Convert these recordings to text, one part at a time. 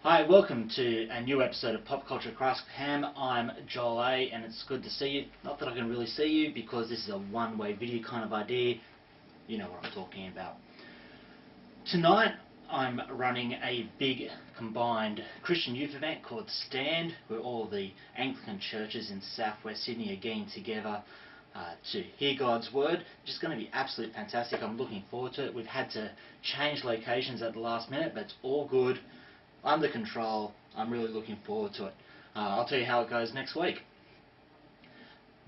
Hi, welcome to a new episode of Pop Culture Crash Ham. I'm Joel A, and it's good to see you. Not that I can really see you because this is a one-way video kind of idea. You know what I'm talking about. Tonight I'm running a big combined Christian youth event called Stand, where all the Anglican churches in southwest Sydney are getting together to hear God's word. It's just going to be absolutely fantastic. I'm looking forward to it. We've had to change locations at the last minute, but it's all good. Under control. I'm really looking forward to it. I'll tell you how it goes next week.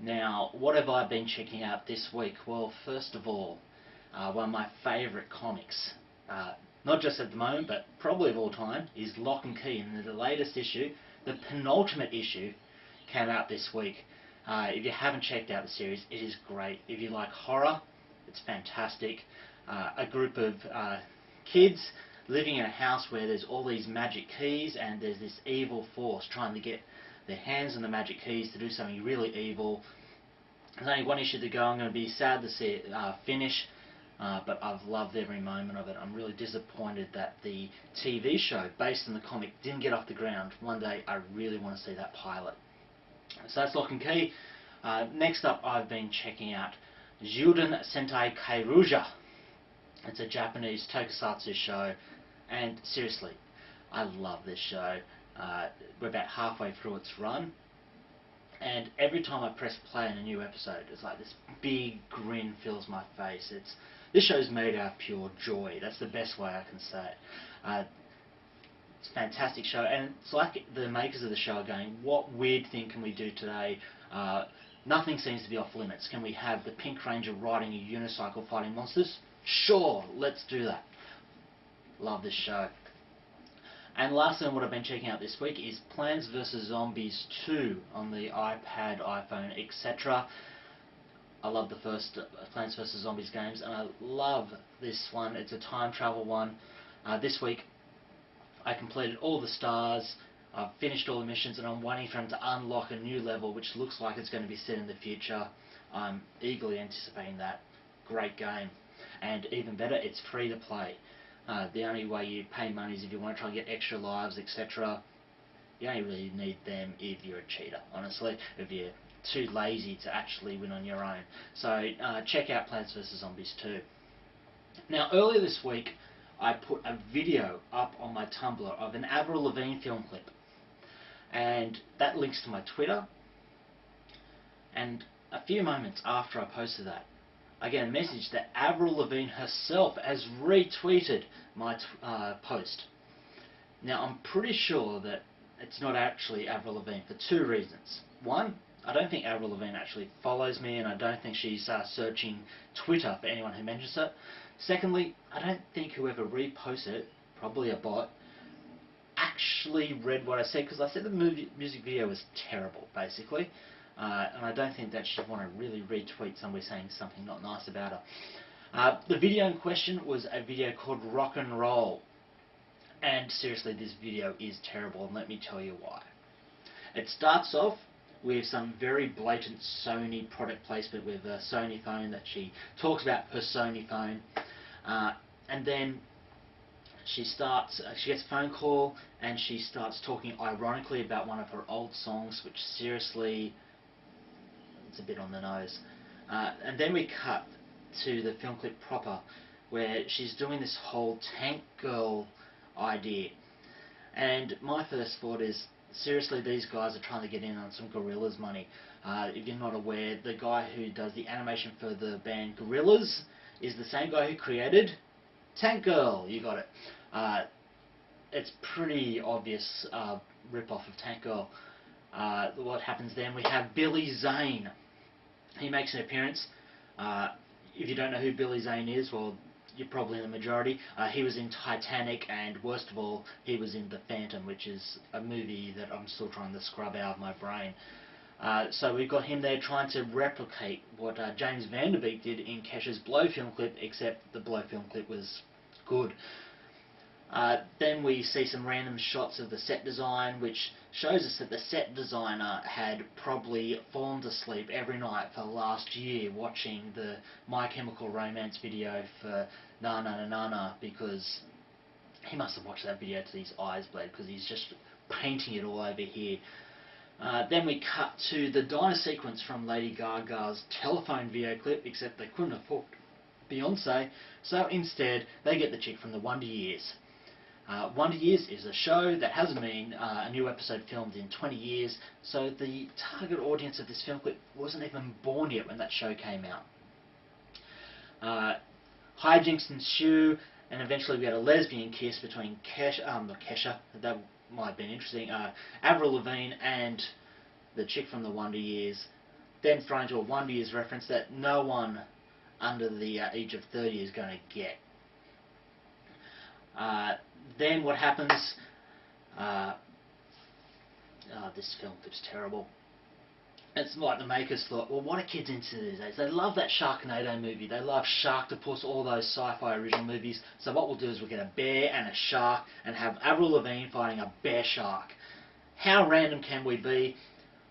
Now, what have I been checking out this week? Well, first of all, one of my favourite comics, not just at the moment, but probably of all time, is Locke Key. And the latest issue, the penultimate issue, came out this week. If you haven't checked out the series, it is great. If you like horror, it's fantastic. A group of kids living in a house where there's all these magic keys, and there's this evil force trying to get their hands on the magic keys to do something really evil. There's only one issue to go. I'm going to be sad to see it finish, but I've loved every moment of it. I'm really disappointed that the TV show based on the comic didn't get off the ground. One day I really want to see that pilot. So that's Locke Key. Next up, I've been checking out Zyuden Sentai Kyoryuger. It's a Japanese tokusatsu show, and seriously, I love this show. We're about halfway through its run, and every time I press play on a new episode, it's like this big grin fills my face. This show's made out of pure joy. That's the best way I can say it. It's a fantastic show, and it's like the makers of the show are going, what weird thing can we do today? Nothing seems to be off limits. Can we have the Pink Ranger riding a unicycle fighting monsters? Sure, let's do that. Love this show. And lastly, what I've been checking out this week is Plants vs. Zombies 2 on the iPad, iPhone, etc. I love the first Plants vs. Zombies games, and I love this one. It's a time travel one. This week, I completed all the stars. I've finished all the missions, and I'm waiting for them to unlock a new level, which looks like it's going to be set in the future. I'm eagerly anticipating that. Great game. And even better, it's free to play. The only way you pay money is if you want to try and get extra lives, etc. You only really need them if you're a cheater, honestly. If you're too lazy to actually win on your own. So check out Plants vs. Zombies 2. Now, earlier this week, I put a video up on my Tumblr of an Avril Lavigne film clip. And that links to my Twitter. And a few moments after I posted that, I get a message that Avril Lavigne herself has retweeted my post. Now, I'm pretty sure that it's not actually Avril Lavigne for two reasons. One, I don't think Avril Lavigne actually follows me, and I don't think she's searching Twitter for anyone who mentions it. Secondly, I don't think whoever reposted it, probably a bot, actually read what I said, because I said the music video was terrible, basically. And I don't think that she'd want to really retweet somebody saying something not nice about her. The video in question was a video called Rock and Roll. And seriously, this video is terrible, and let me tell you why. It starts off with some very blatant Sony product placement with a Sony phone that she talks about her Sony phone. And then she gets a phone call, and she starts talking ironically about one of her old songs, which seriously, it's a bit on the nose. And then we cut to the film clip proper, where she's doing this whole tank girl idea. And my first thought is, seriously, these guys are trying to get in on some Gorillaz money. If you're not aware, the guy who does the animation for the band Gorillaz is the same guy who created Tank Girl. You got it. It's pretty obvious rip-off of Tank Girl. What happens then? We have Billy Zane. He makes an appearance. If you don't know who Billy Zane is, well, you're probably in the majority. He was in Titanic, and worst of all, he was in The Phantom, which is a movie that I'm still trying to scrub out of my brain. So we've got him there trying to replicate what James Van Der Beek did in Kesha's Blow film clip, except the Blow film clip was good. Then we see some random shots of the set design, which shows us that the set designer had probably fallen to sleep every night for the last year watching the My Chemical Romance video for Na Na Na Na Na, because he must have watched that video till his eyes bled, because he's just painting it all over here. Then we cut to the diner sequence from Lady Gaga's telephone video clip, except they couldn't have booked Beyonce, so instead they get the chick from the Wonder Years. Wonder Years is a show that hasn't been a new episode filmed in 20 years, so the target audience of this film clip wasn't even born yet when that show came out. Hijinks ensue, and eventually we had a lesbian kiss between Kesha, that might have been interesting, Avril Lavigne and the chick from the Wonder Years, then thrown into a Wonder Years reference that no one under the age of 30 is going to get. Then what happens, this film clip's terrible. It's like the makers thought, well, what are kids into these days? They love that Sharknado movie. They love Sharktopus, all those sci-fi original movies. So what we'll do is we'll get a bear and a shark and have Avril Lavigne fighting a bear shark. How random can we be?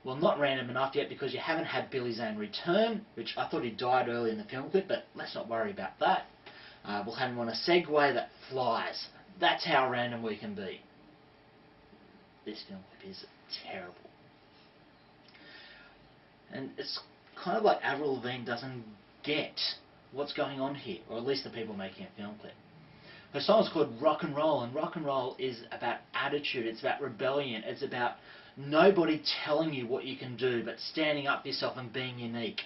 Well, not random enough yet, because you haven't had Billy Zane return, which I thought he died early in the film clip, but let's not worry about that. We'll have him on a Segway that flies. That's how random we can be. This film clip is terrible. And it's kind of like Avril Lavigne doesn't get what's going on here, or at least the people making a film clip. Her song is called Rock and Roll, and rock and roll is about attitude, it's about rebellion, it's about nobody telling you what you can do, but standing up for yourself and being unique.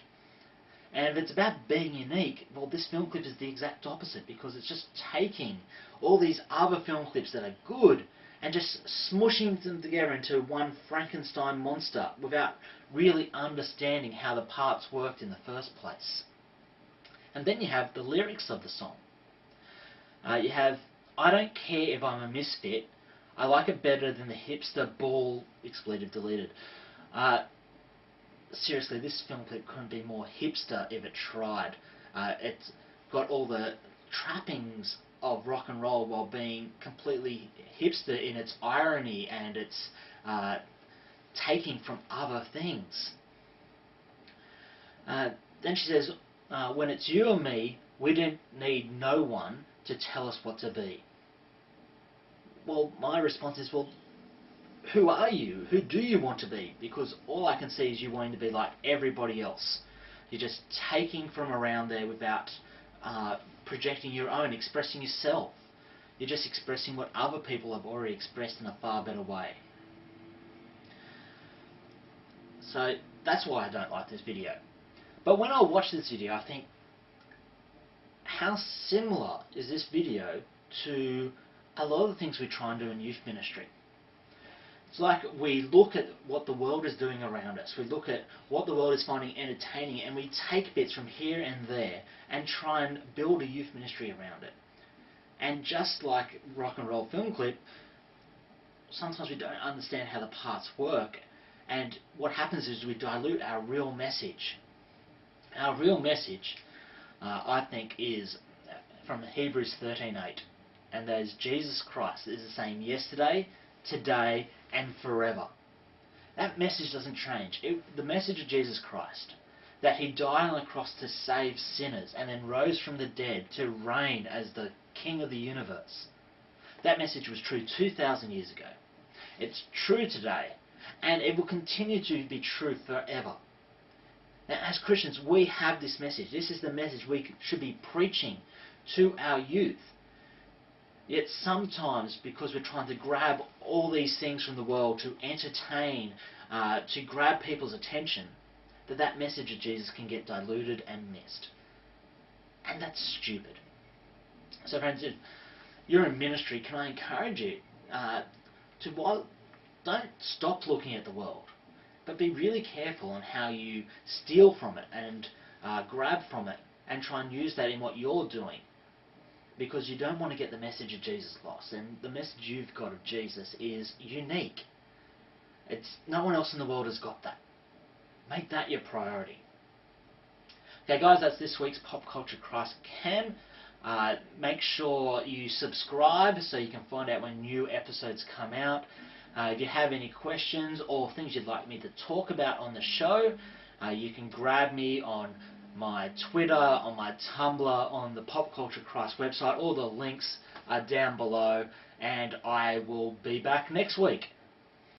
And if it's about being unique, well, this film clip is the exact opposite, because it's just taking all these other film clips that are good and just smushing them together into one Frankenstein monster without really understanding how the parts worked in the first place. And then you have the lyrics of the song. You have, I don't care if I'm a misfit, I like it better than the hipster ball, expletive deleted. Seriously, this film clip couldn't be more hipster if it tried. It's got all the trappings of rock and roll while being completely hipster in its irony and its taking from other things. Then she says, when it's you or me, we don't need no one to tell us what to be. Well, my response is, well, who are you? Who do you want to be? Because all I can see is you wanting to be like everybody else. You're just taking from around there without projecting your own, expressing yourself. You're just expressing what other people have already expressed in a far better way. So that's why I don't like this video. But when I watch this video, I think, how similar is this video to a lot of the things we try and do in youth ministry? It's like we look at what the world is doing around us, we look at what the world is finding entertaining, and we take bits from here and there and try and build a youth ministry around it. And just like rock and roll film clip, sometimes we don't understand how the parts work, and what happens is we dilute our real message. Our real message, I think, is from Hebrews 13:8, and that is Jesus Christ is the same yesterday, today, and forever. That message doesn't change. The message of Jesus Christ, that he died on the cross to save sinners and then rose from the dead to reign as the King of the universe, that message was true 2,000 years ago. It's true today, and it will continue to be true forever. Now, as Christians, we have this message. This is the message we should be preaching to our youth. Yet sometimes, because we're trying to grab all these things from the world to entertain, to grab people's attention, that message of Jesus can get diluted and missed. And that's stupid. So friends, if you're in ministry, can I encourage you don't stop looking at the world, but be really careful on how you steal from it and grab from it and try and use that in what you're doing. Because you don't want to get the message of Jesus lost. And the message you've got of Jesus is unique. No one else in the world has got that. Make that your priority. Okay guys, that's this week's Pop Culture Christ Cam. Make sure you subscribe so you can find out when new episodes come out. If you have any questions or things you'd like me to talk about on the show, you can grab me on my Twitter, on my Tumblr, on the Pop Culture Christ website. All the links down below, and I will be back next week.